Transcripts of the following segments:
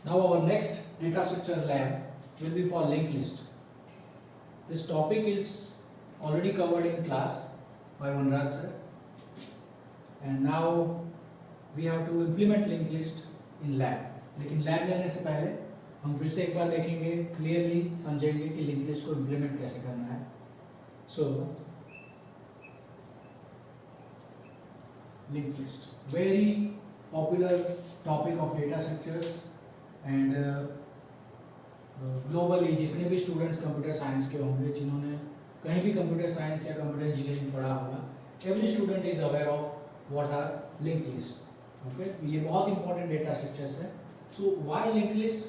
Now our next data structure lab will be for linked list. This topic is already covered in class by Vanraj sir, and now we have to implement linked list in lab. लेकिन lab लेने से पहले हम फिर से एक बार देखेंगे, clearly समझेंगे कि लिंक लिस्ट को इम्प्लीमेंट कैसे करना है. सो linked list, very popular topic of data structures, and globally जितने भी स्टूडेंट्स कंप्यूटर साइंस के होंगे, जिन्होंने कहीं भी कंप्यूटर साइंस या कंप्यूटर इंजीनियरिंग पढ़ा होगा, every student is aware of what are link list. Okay, ये बहुत इंपॉर्टेंट डेटा स्ट्रक्चर्स है. So why link list?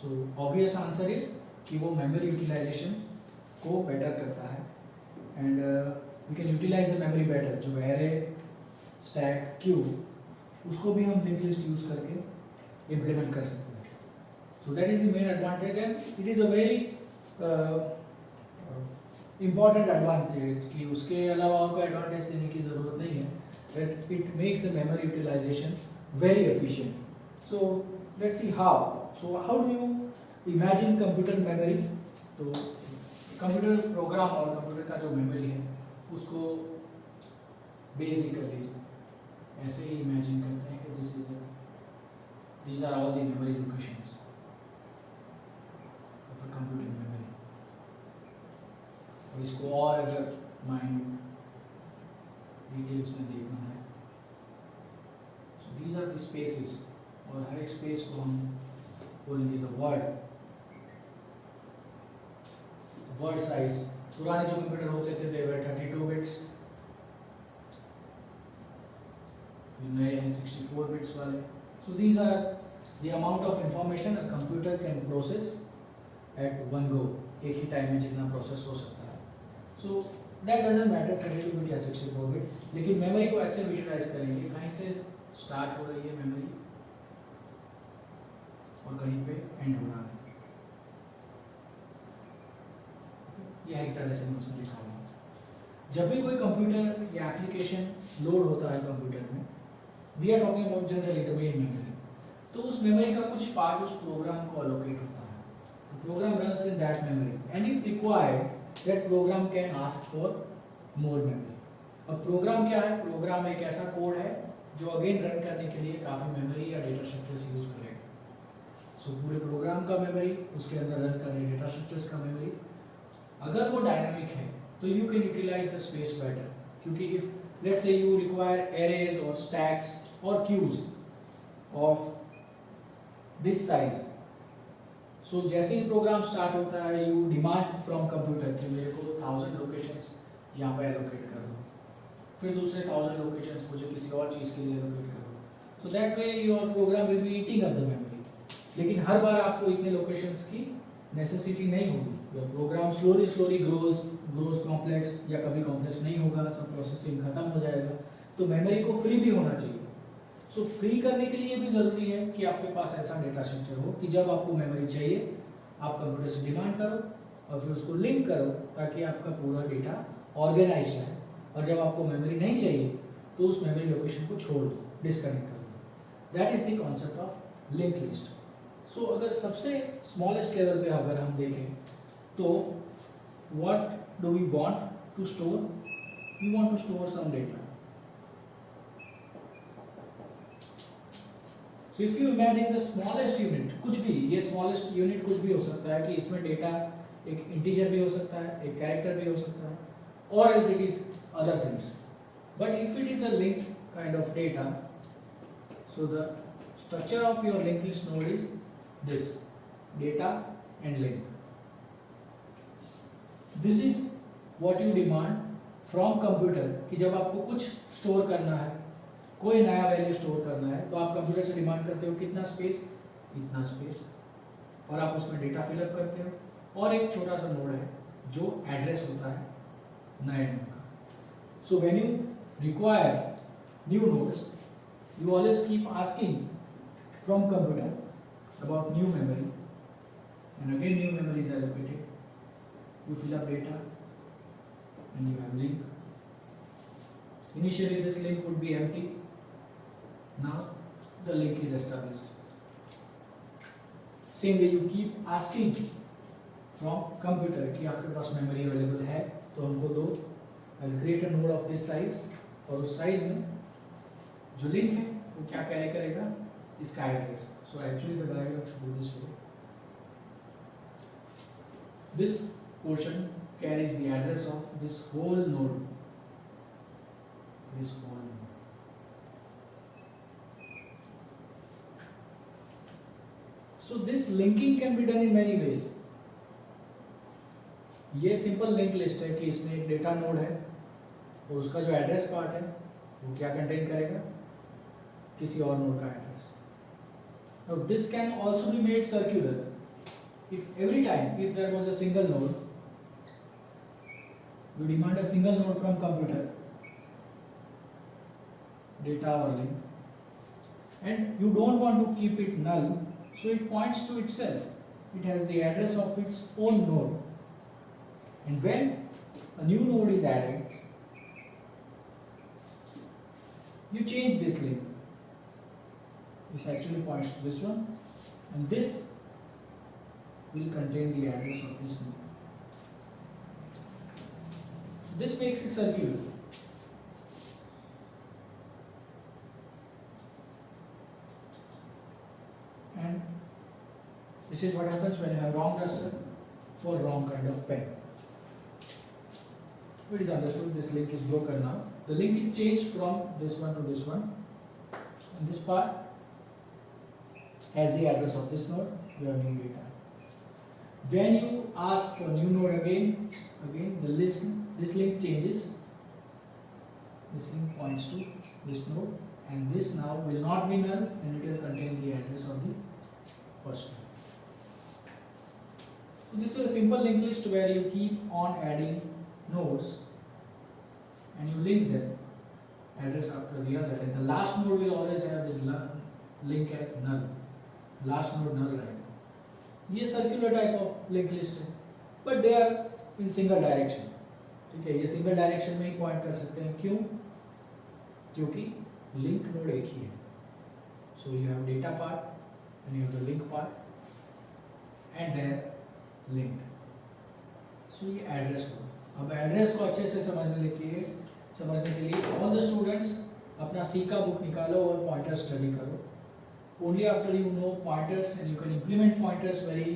So obvious answer is कि वो मेमोरी यूटिलाइजेशन को बेटर करता है, and we can utilise the memory better. जो array, stack, queue, उसको भी हम लिंक लिस्ट यूज करके इम्प्लीमेंट कर सकते हैं. So that is the main advantage, and it is a very important advantage कि उसके अलावा और कोई advantage देने की ज़रूरत नहीं है. That it makes the memory utilization very efficient. So let's see how. So how do you imagine computer memory? तो कंप्यूटर प्रोग्राम और कंप्यूटर का जो मेमोरी है उसको बेसिकली ऐसे ही इमेजिन करते हैं कि these are all the memory locations computer memory. और इसको और अगर माइंड डिटेल्स में देखना है, दीज आर द स्पेसेस, और हर एक स्पेस को हम बोलेंगे द वर्ड साइज. पुराने जो कंप्यूटर होते थे दे वर 32 बिट्स, नए हैं 64 बिट्स वाले. So these are the amount of information a computer can process at one go. एक ही टाइम में जितना प्रोसेस हो सकता है. So that doesn't matter 32 bit या 64 बिट. लेकिन मेमोरी को ऐसे विजुअलाइज करेंगे, कहीं से स्टार्ट हो रही है मेमोरी और कहीं पे एंड हो रहा है. यह हेक्साडेसिमल्स में लिखा हुआ है. जब भी कोई कंप्यूटर या एप्लीकेशन लोड होता है कंप्यूटर में, we are talking about generally the main memory. तो उस मेमोरी का कुछ पार्ट उस प्रोग्राम को अलोकेट होता है. Program runs in that memory, and if required, that program can ask for more memory. अब प्रोग्राम क्या है? प्रोग्राम एक ऐसा कोड है जो अगेन रन करने के लिए काफ़ी मेमोरी या डेटा स्ट्रक्चर्स यूज करेगा. सो पूरे प्रोग्राम का मेमोरी, उसके अंदर रन करने डेटा स्ट्रक्चर्स का मेमोरी, अगर वो डायनामिक है तो you can utilise the space better. क्योंकि if let's say you require arrays और स्टैक्स और queues of this size, so जैसे ही प्रोग्राम स्टार्ट होता है यू डिमांड फ्रॉम कंप्यूटर कि मेरे को 1000 लोकेशंस यहाँ पे एलोकेट कर दो, फिर दूसरे 1000 लोकेशंस मुझे किसी और चीज़ के लिए एलोकेट कर दो. So that way your program will be eating up the memory. लेकिन हर बार आपको इतने लोकेशंस की नेसेसिटी नहीं होगी. Your program slowly grows complex, या कभी कॉम्प्लेक्स नहीं होगा, सब प्रोसेसिंग खत्म हो जाएगा. तो मेमोरी को फ्री भी होना चाहिए. सो फ्री करने के लिए भी ज़रूरी है कि आपके पास ऐसा डेटा स्ट्रक्चर हो कि जब आपको मेमोरी चाहिए आप कंप्यूटर से डिमांड करो और फिर उसको लिंक करो, ताकि आपका पूरा डेटा ऑर्गेनाइज है. और जब आपको मेमोरी नहीं चाहिए तो उस मेमोरी लोकेशन को छोड़ दो, डिस्कनेक्ट कर दो. That is the concept of link list. So अगर सबसे स्मॉलेस्ट लेवल पे अगर हम देखें तो what do we want to store? We want to store some data. So if you imagine the smallest unit, कुछ भी, ये smallest unit कुछ भी हो सकता है कि इसमें डेटा एक इंटीजर भी हो सकता है, एक कैरेक्टर भी हो सकता है, or else it is other things. But if it is a link kind of data, so the structure of your linked list node is this: data and link. This is what you demand from computer कि जब आपको कुछ store करना है, कोई नया value store करना है, तो आप कंप्यूटर से डिमांड करते हो कितना स्पेस, इतना स्पेस, और आप उसमें डेटा फिलअप करते हो. और एक छोटा सा नोड है जो एड्रेस होता है नए नोड का. So when you require new nodes, you always keep asking from computer about new memory, and again new memory is allocated. You fill up data and you have link. Initially this link would be empty. Now the link is established. Same way you keep asking from computer कि आपके पास memory available है तो हमको दो, I create a node of this size, और उस size में जो लिंक है वो क्या कैरी करेगा, इसका address. So actually the diagram should be this way. This portion carries the address of this whole node, this whole node. So this linking can be done in many ways. ये simple link list है कि इसमें एक data node है और उसका जो address part है वो क्या कंटेन करेगा, किसी और नोड का address. Now this can also be made circular. If every time if there was a single node, you demand a single node from computer, data or link, and you don't want to keep it null, so it points to itself. It has the address of its own node, and when a new node is added, you change this link. This actually points to this one, and this will contain the address of this node. This makes it circular. And this is what happens when you have wrong duster for wrong kind of pen. It is understood this link is broken now. The link is changed from this one to this one. And this part has the address of this node, you have new data. When you ask for new node again the list, this link changes. This link points to this node, and this now will not be null, and it will contain the address of the first node. So this is a simple linked list where you keep on adding nodes and you link them address after the other, and the last node will always have the link as null. Last node null रहेगा. ये circular type of link list है, but they are in single direction. ठीक है, ये single direction में ही point कर सकते हैं. क्यों? क्योंकि लिंक नोड एक ही है. So you have data part and you have the link part and they are linked. So ये एड्रेस को, अब एड्रेस को अच्छे से समझने के लिए ऑल द स्टूडेंट्स अपना सी का बुक निकालो और पॉइंटर स्टडी करो. Only after you know pointers and you can implement pointers very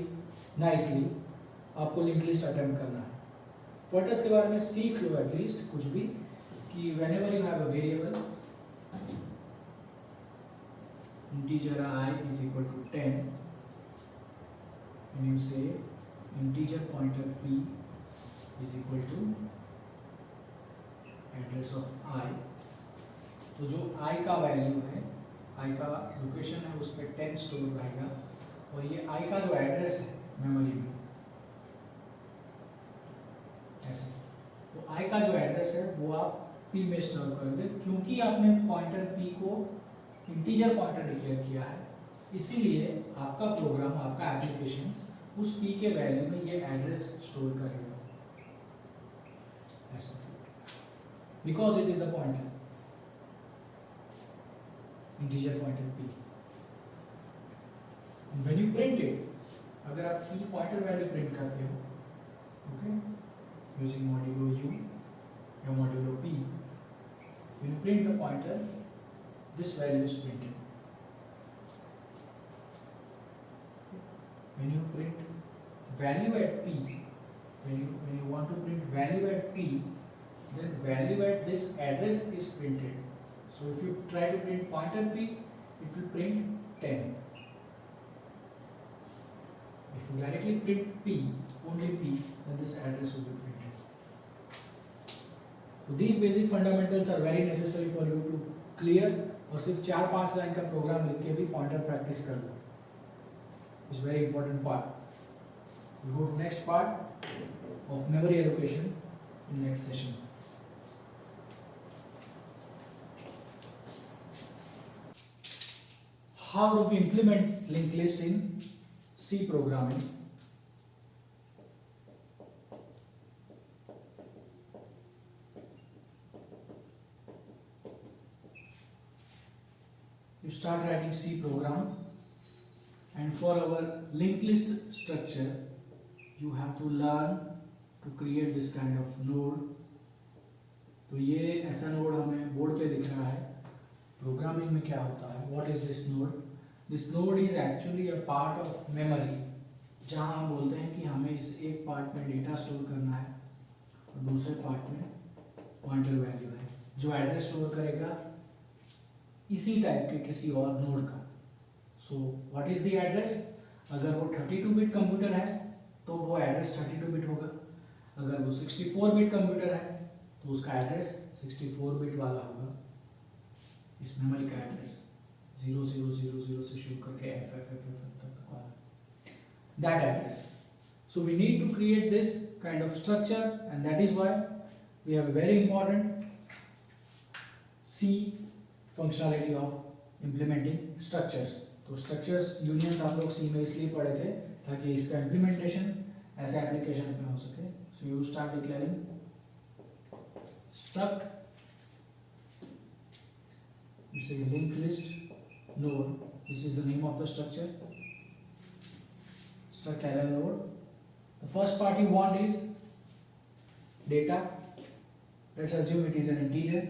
nicely, आपको लिंक लिस्ट अटेम्प्ट करना है. पॉइंटर्स के बारे में सीख लो एटलीस्ट कुछ भी, कि whenever you have a variable integer I is equal to 10 and you say integer pointer p is equal to address of I, तो जो I का वैल्यू है, आई का लोकेशन है, उस पर 10 स्टोर रहेगा, और ये आई का जो एड्रेस है मेमोरी में ऐसे, तो आई का जो एड्रेस है वो आप पी में स्टोर करोगे, क्योंकि आपने पॉइंटर पी को इंटीजर पॉइंटर डिक्लेयर किया है, इसीलिए आपका प्रोग्राम, आपका एप्लीकेशन उस पी के वैल्यू में ये एड्रेस स्टोर करेगा ऐसा, because it is a pointer, integer pointer p. And when you print it, अगर आप p pointer value print करते हो, okay, using modulo u या modulo p, when you print the pointer, this value is printed. When you print value at p, when you want to print value at p, then value at this address is printed. So if you try to print pointer p, it will print 10. If you directly print p, only p, then this address will be printed. So these basic fundamentals are very necessary for you to clear, और सिर्फ 4-5 line का programme लिख के भी pointer practice कर लो. It's very important part. We'll go to next part of memory allocation in next session. How do we implement linked list in C programming? You start writing C program and for our linked list structure you have to learn to create this kind of node. तो ये ऐसा node हमें board पे दिख रहा है. Programming में क्या होता है, what is this node? This node is actually a part of memory, जहाँ हम बोलते हैं कि हमें इस एक पार्ट में डेटा स्टोर करना है और दूसरे पार्ट में पॉइंटर वैल्यू है जो एड्रेस स्टोर करेगा इसी टाइप के किसी और नोड का. So what is the address? अगर वो 32 बिट कंप्यूटर है तो वो एड्रेस 32 बिट होगा. अगर वो 64 बिट कंप्यूटर है तो उसका एड्रेस 64 बिट वाला होगा. इस मेमोरी का एड्रेस 0000 से शुरू करके FFFF तक वाला, that address. So we need to create this kind of structure, and that is why we have a very important C functionality of implementing structures. तो structures unions आप लोग C में इसलिए पढ़े थे ताकि इसका implementation ऐसे application में हो सके. So you start declaring struct, you say linked list node, this is the name of the structure, struct ll node. The first part you want is data, let's assume it is an integer.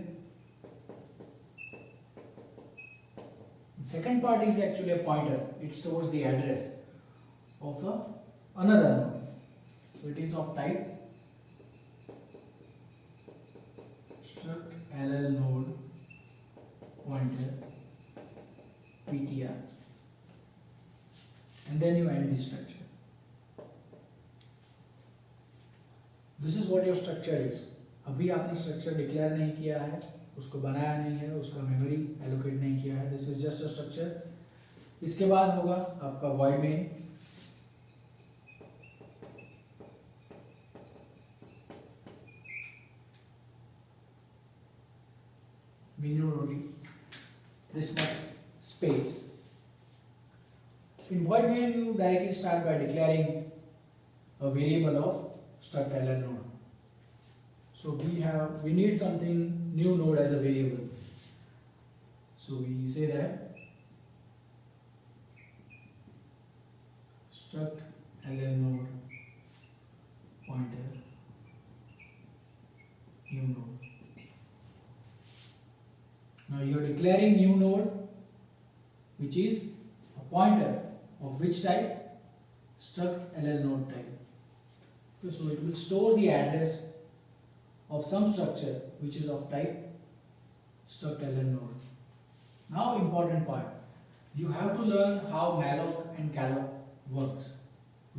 The second part is actually a pointer, it stores the address of another node, so it is of type struct ll node pointer ptr, and then you end the structure. This is what your structure is. अभी आपने structure declare नहीं किया है, उसको बनाया नहीं है, उसका मेमोरी एलोकेट नहीं किया है. This is just a structure. इसके बाद होगा आपका void main. Only this much space. In void main you directly start by declaring a variable of struct ll node. So we need something new node as a variable. So we say that struct ll node pointer new node. Now you are declaring new node which is a pointer of which type? Struct ll node type. So it will store the address of some structure which is of type struct ll node. Now important part, you have to learn how malloc and calloc works.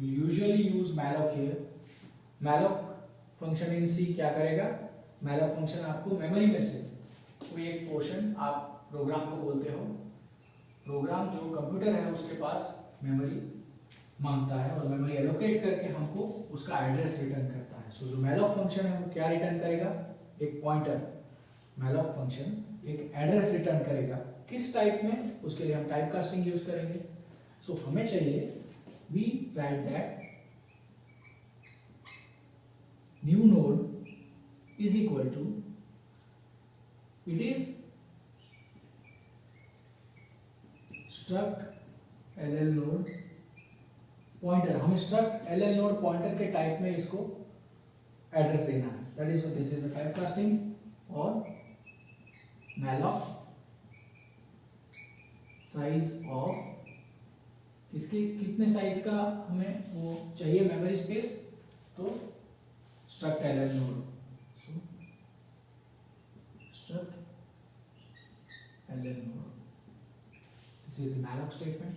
We usually use malloc here. Malloc function in C क्या करेगा? Malloc function आपको memory में से कोई एक portion, आप programme को बोलते हो, प्रोग्राम जो कंप्यूटर है उसके पास मेमोरी मांगता है और मेमोरी एलोकेट करके हमको उसका एड्रेस रिटर्न करता है. सो जो मैलॉक फंक्शन है वो क्या रिटर्न करेगा? एक पॉइंटर. मैलॉक फंक्शन एक एड्रेस रिटर्न करेगा. किस टाइप में? उसके लिए हम टाइप कास्टिंग यूज करेंगे. सो हमें चाहिए we write that new node is equal to, it is struct ll node pointer. हमें struct ll node pointer के टाइप में इसको एड्रेस देना है. That is this is the type casting और malloc साइज ऑफ इसके कितने साइज का हमें वो चाहिए मेमोरी स्पेस, तो struct ll node. Struct ll node. This is the malloc statement.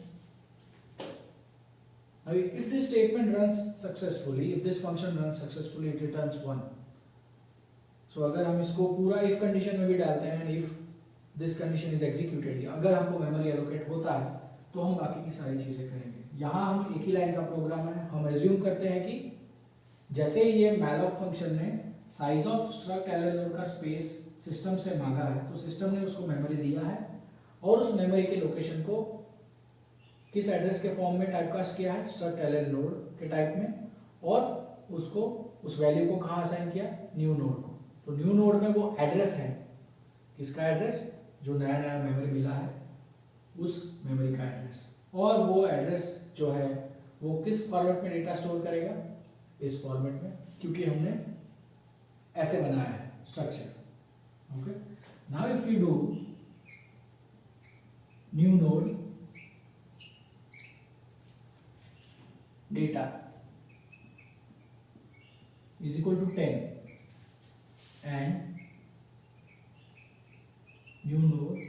Now, if this statement runs successfully, if this function runs successfully, it returns 1. So अगर हम इसको पूरा if condition में भी डालते हैं, if this condition is executed, अगर हमको memory allocate होता है तो हम बाकी की सारी चीजें करेंगे. यहाँ हम एक ही लाइन का प्रोग्राम है, हम assume करते हैं कि जैसे ये malloc फंक्शन ने size of struct ll node का स्पेस सिस्टम से मांगा है, तो सिस्टम ने उसको मेमोरी दिया है और उस मेमोरी के लोकेशन को किस एड्रेस के फॉर्म में टाइपकास्ट किया है? struct ll node के टाइप में, और उसको उस वैल्यू को कहाँ असाइन किया? न्यू नोड को. तो न्यू नोड में वो एड्रेस है, किसका एड्रेस? जो नया नया मेमोरी मिला है उस मेमोरी का एड्रेस. और वो एड्रेस जो है वो किस फॉर्मेट में डेटा स्टोर करेगा, इस फॉर्मेट में, क्योंकि हमने ऐसे बनाया है structure. Okay, now if you do new node data is equal to 10 and new node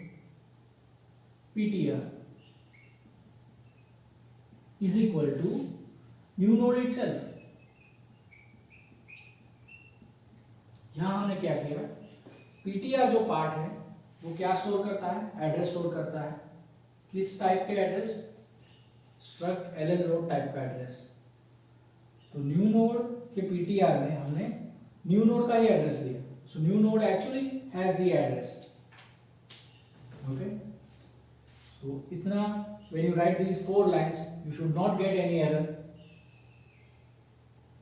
ptr is equal to new node itself। यहां हमने क्या किया, ptr जो पार्ट है वो क्या स्टोर करता है, एड्रेस स्टोर करता है। किस टाइप के address, struct LL node type का एड्रेस। तो न्यू नोड के ptr में हमने न्यू नोड का ही एड्रेस दिया। So new node actually has the address. Okay, so इतना, when you write these 4 lines you should not get any error,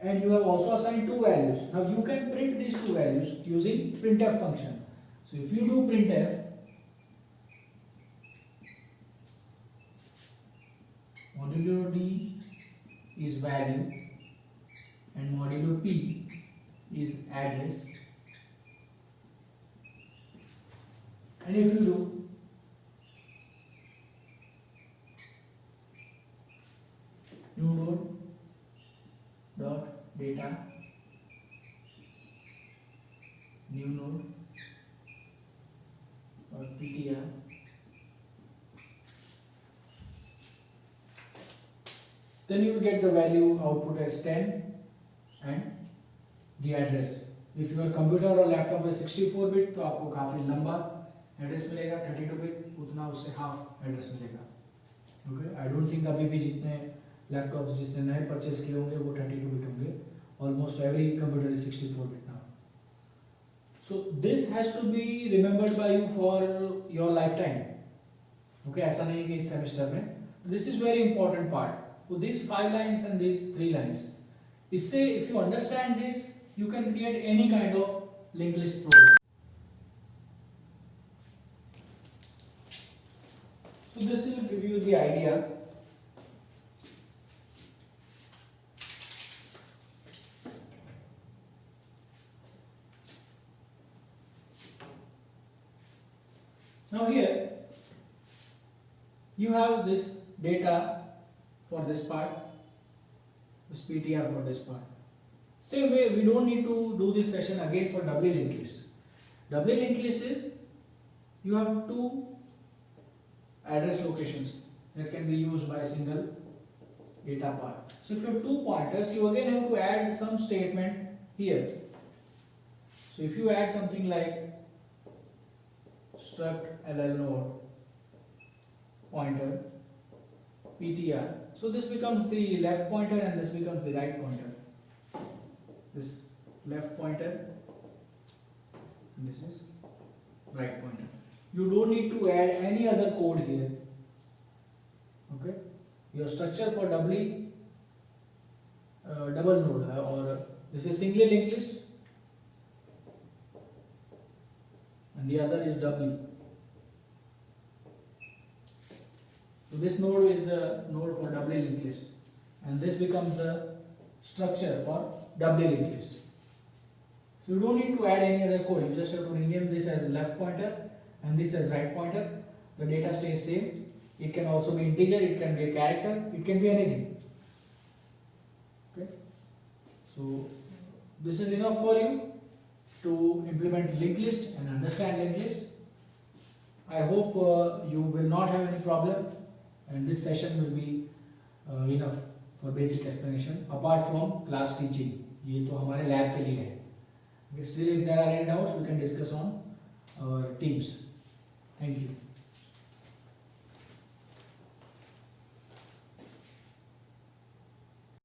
and you have also assigned 2 values. Now you can print these 2 values using printf function. So if you do printf modulo d is value and modulo p is address, and if you do new node dot data new node dot ptr, then you will get the value output as 10 and the address. If your computer or laptop is 64 bit तो आपको काफ़ी लंबा address मिलेगा, 32 bit उतना उससे half address मिलेगा। Okay, I don't think अभी भी जितने लैपटॉप्स जिसने नए परचेज किए होंगे वो 32 बिट होंगे। Almost every computer is 64 bit now. So this has to be remembered by you for your lifetime. Okay, ऐसा नहीं कि इस सेमेस्टर में, this is very important part. So these 5 lines and these 3 lines, इससे if you understand this, you can create any kind of linked list program. So this will give you the idea. Now here you have this data for this part, this ptr for this part. Same way, we don't need to do this session again for doubly linked list. Doubly linked list is you have 2 address locations that can be used by a single data part. So if you have 2 pointers, you again have to add some statement here. So if you add something like struct ll node pointer ptr, so this becomes the left pointer and this becomes the right pointer. This left pointer and this is right pointer. You don't need to add any other code here. Okay, your structure for doubly double node or this is singly linked list and the other is doubly. So this node is the node for doubly linked list and this becomes the structure for doubly linked list. So you don't need to add any other code, you just have to rename this as left pointer and this as right pointer. The data stays same. It can also be integer, it can be a character, it can be anything. Okay, so this is enough for you to implement linked list and understand linked list. I hope you will not have any problem. And this session will be enough for basic explanation apart from class teaching. ये तो हमारे lab के लिए है। Still if there are any doubts we can discuss on our teams. Thank you.